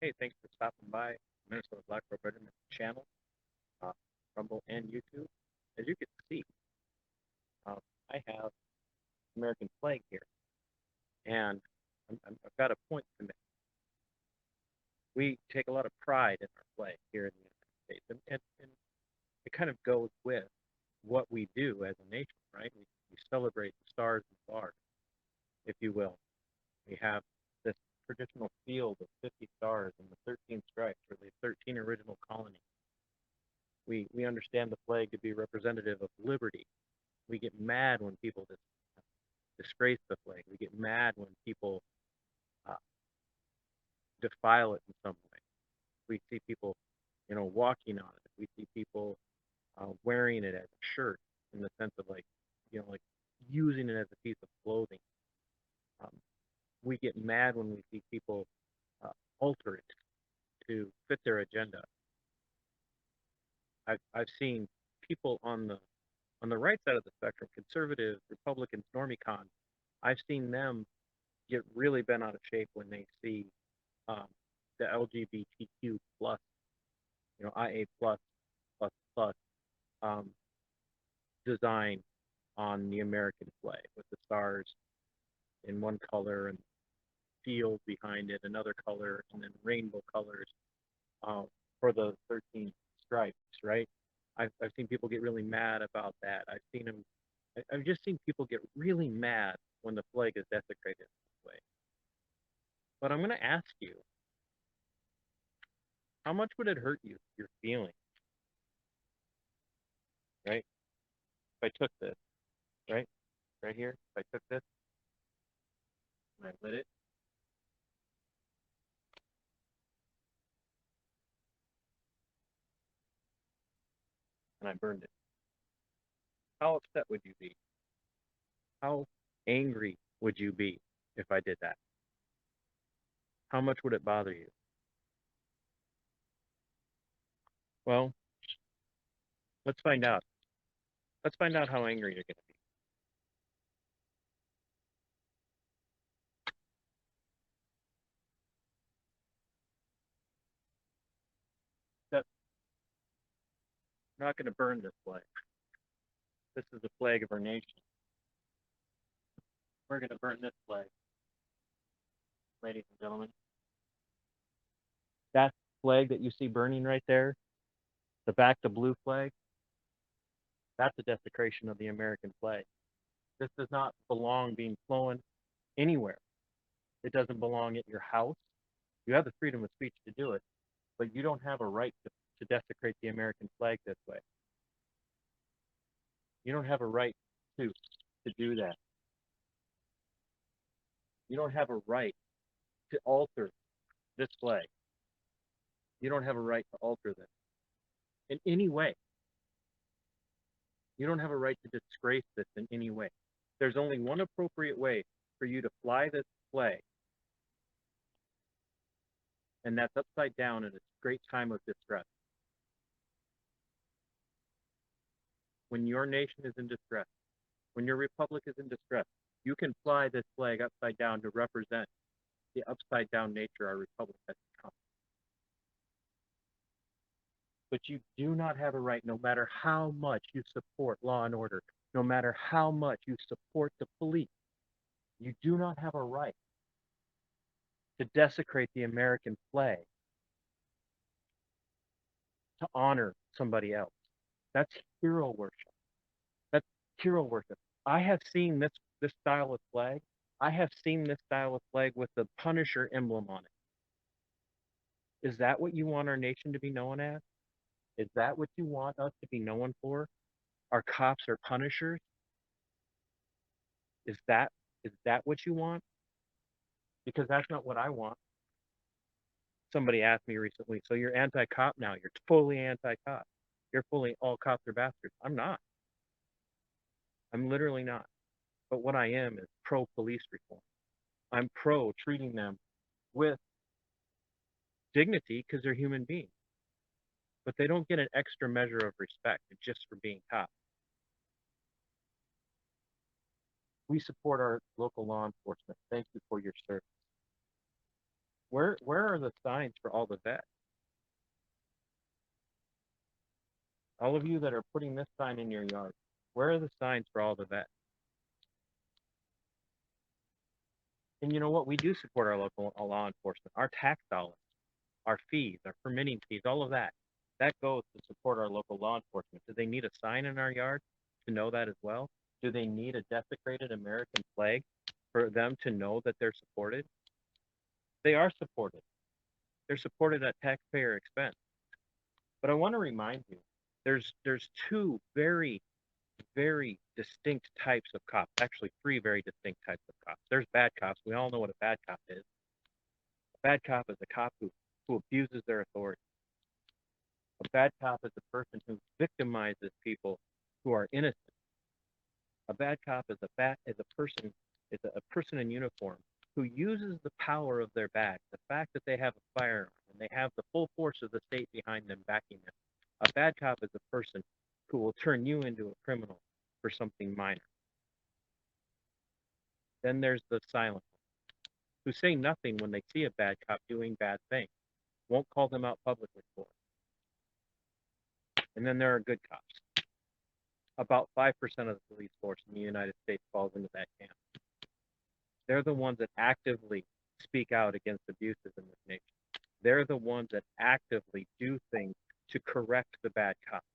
Hey, thanks for stopping by Minnesota Black Robe Regiment channel, uh, Rumble and YouTube. As you can see, um, I have American flag here, and I've got a point to make. We take a lot of pride in our flag here in the United States, and it kind of goes with what we do as a nation, right? We celebrate the stars and bars, if you will. We have this traditional field of 50 stars and the 13 stripes, or the 13 original colonies. We understand the flag to be representative of liberty. We get mad when people disgrace the flag. We get mad when people uh, defile it in some way. We see people, walking on it. We see people wearing it as a shirt in the sense of like using it as a piece of clothing. Um, we get mad when we see people alter it to fit their agenda. I've seen people on the right side of the spectrum, conservative Republicans, normicons. I've seen them get really bent out of shape when they see um, the LGBTQ plus, IA plus um, design on the American flag with the stars in one color and field behind it another color and then rainbow colors um, for the 13 stripes, right? I've seen people get really mad about that. I've just seen people get really mad when the flag is desecrated this way. But I'm going to ask you, how much would it hurt you, your feeling, right? If I took this, right, right here, if I took this and I lit it and I burned it, how upset would you be? How angry would you be if I did that? How much would it bother you? Well, let's find out. Let's find out how angry you're going to be. That we're not going to burn this flag. This is the flag of our nation. We're going to burn this flag, ladies and gentlemen. That flag that you see burning right there, the back to blue flag, that's a desecration of the American flag. This does not belong being flown anywhere. It doesn't belong at your house. You have the freedom of speech to do it, but you don't have a right to desecrate the American flag this way. You don't have a right to do that. You don't have a right to alter this flag. You don't have a right to alter this in any way. You don't have a right to disgrace this in any way. There's only one appropriate way for you to fly this flag, and that's upside down in a great time of distress. When your nation is in distress, when your republic is in distress, you can fly this flag upside down to represent the upside down nature our republic has become. But you do not have a right, no matter how much you support law and order, no matter how much you support the police, you do not have a right to desecrate the American flag to honor somebody else. That's hero worship. That's hero worship. I have seen this style of flag. I have seen this style of flag with the Punisher emblem on it. Is that what you want our nation to be known as? Is that what you want us to be known for? Our cops are punishers? Is that is that what you want? Because that's not what I want. Somebody asked me recently, so you're anti-cop now. You're fully anti-cop. You're fully all cops are bastards. I'm not. I'm literally not. But what I am is pro police reform. I'm pro treating them with dignity because they're human beings. But they don't get an extra measure of respect just for being cops. We support our local law enforcement. Thank you for your service. Where are the signs for all the vets? All of you that are putting this sign in your yard, where are the signs for all the vets? And you know what? We do support our local law enforcement, our tax dollars, our fees, our permitting fees, all of that. That goes to support our local law enforcement. Do they need a sign in our yard to know that as well? Do they need a desecrated American flag for them to know that they're supported? They are supported. They're supported at taxpayer expense. But I want to remind you, there's two very distinct types of cops. Actually, three very distinct types of cops. There's bad cops. We all know what a bad cop is. A bad cop is a cop who abuses their authority. A bad cop is a person who victimizes people who are innocent. A bad cop is a person in uniform who uses the power of their badge, the fact that they have a firearm and they have the full force of the state behind them, backing them. A bad cop is a person who will turn you into a criminal for something minor. Then there's the silent ones, who say nothing when they see a bad cop doing bad things, won't call them out publicly for it. And then there are good cops. About 5% of the police force in the United States falls into that camp. They're the ones that actively speak out against abuses in this nation. They're the ones that actively do things to correct the bad cops.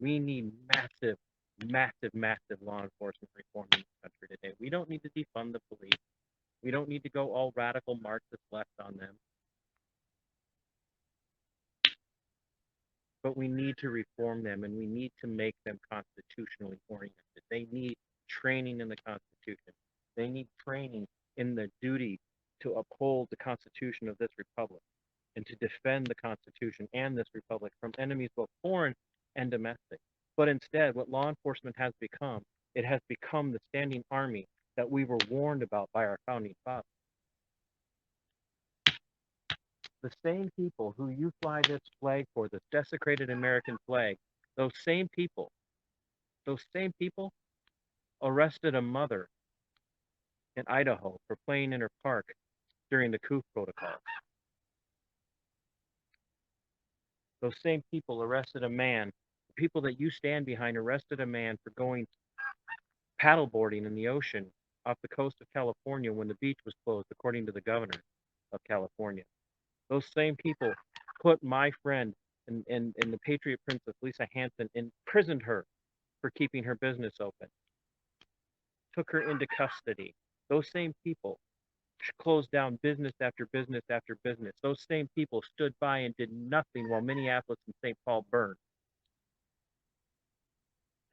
We need massive law enforcement reform in this country today. We don't need to defund the police. We don't need to go all radical Marxist left on them. But we need to reform them, and we need to make them constitutionally oriented. They need training in the Constitution. They need training in the duty to uphold the Constitution of this republic and to defend the Constitution and this republic from enemies both foreign and domestic. But instead, what law enforcement has become, it has become the standing army that we were warned about by our founding fathers. The same people who you fly this flag for, this desecrated American flag, those same people arrested a mother in Idaho for playing in her park during the coup protocol. Those same people arrested a man, the people that you stand behind arrested a man for going paddleboarding in the ocean off the coast of California when the beach was closed, according to the governor of California. Those same people put my friend and the Patriot Princess, Lisa Hansen, imprisoned her for keeping her business open, took her into custody. Those same people closed down business after business after business. Those same people stood by and did nothing while Minneapolis and St. Paul burned.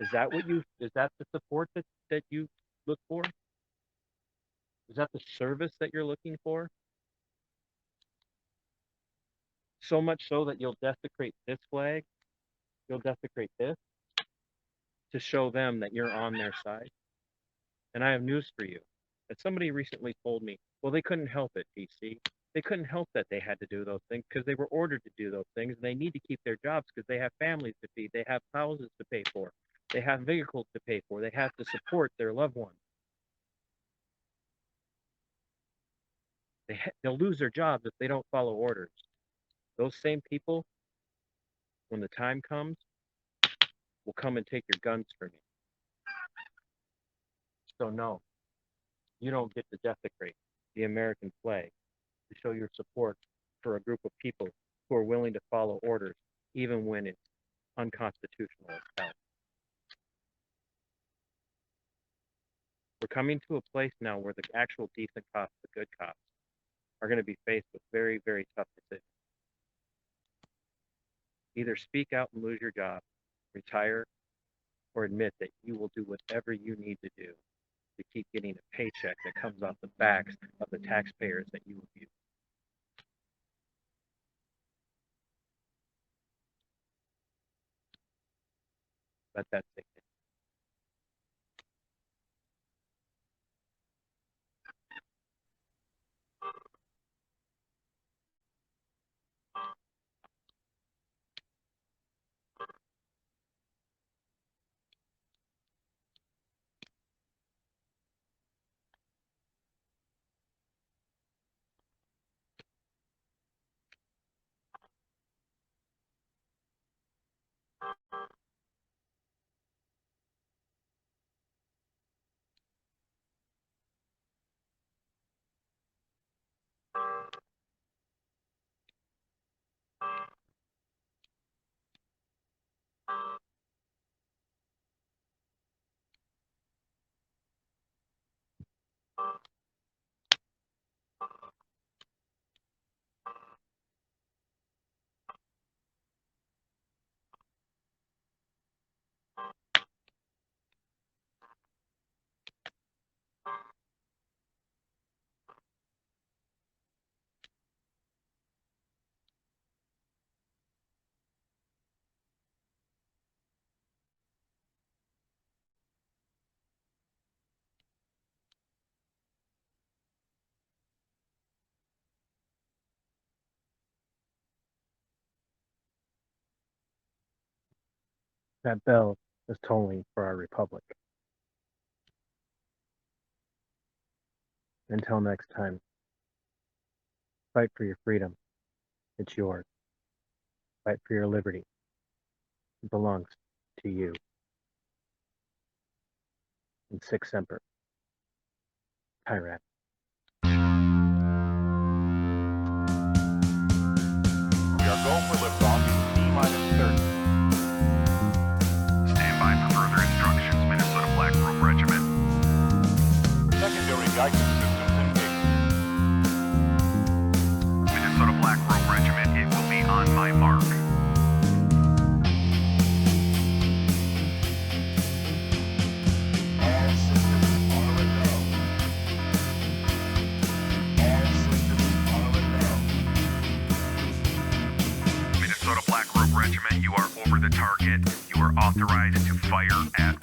Is that the support that you look for? Is that the service that you're looking for? So much so that you'll desecrate this flag, you'll desecrate this to show them that you're on their side. And I have news for you. As somebody recently told me, well, they couldn't help it, DC. They couldn't help that they had to do those things because they were ordered to do those things, and they need to keep their jobs because they have families to feed, they have houses to pay for, they have vehicles to pay for, they have to support their loved ones. They'll lose their jobs if they don't follow orders. Those same people, when the time comes, will come and take your guns from you. So no, you don't get to desecrate the American flag to show your support for a group of people who are willing to follow orders, even when it's unconstitutional itself. We're coming to a place now where the actual decent cops, the good cops, are going to be faced with very tough decisions. Either speak out and lose your job, retire, or admit that you will do whatever you need to do to keep getting a paycheck that comes off the backs of the taxpayers that you abuse. Let that sink in. That bell is tolling for our republic. Until next time, fight for your freedom. It's yours. Fight for your liberty. It belongs to you. And Six Semper. TYRANNIS. We are go for liftoff in T-30. Stand by for further instructions, Minnesota Black Robe Regiment. Secondary guidance systems engaged. Minnesota Black Robe Regiment, it will be on my mark. All systems are a go. All systems are a go. Minnesota Black Robe Regiment, you are over the target. You are authorized to fire at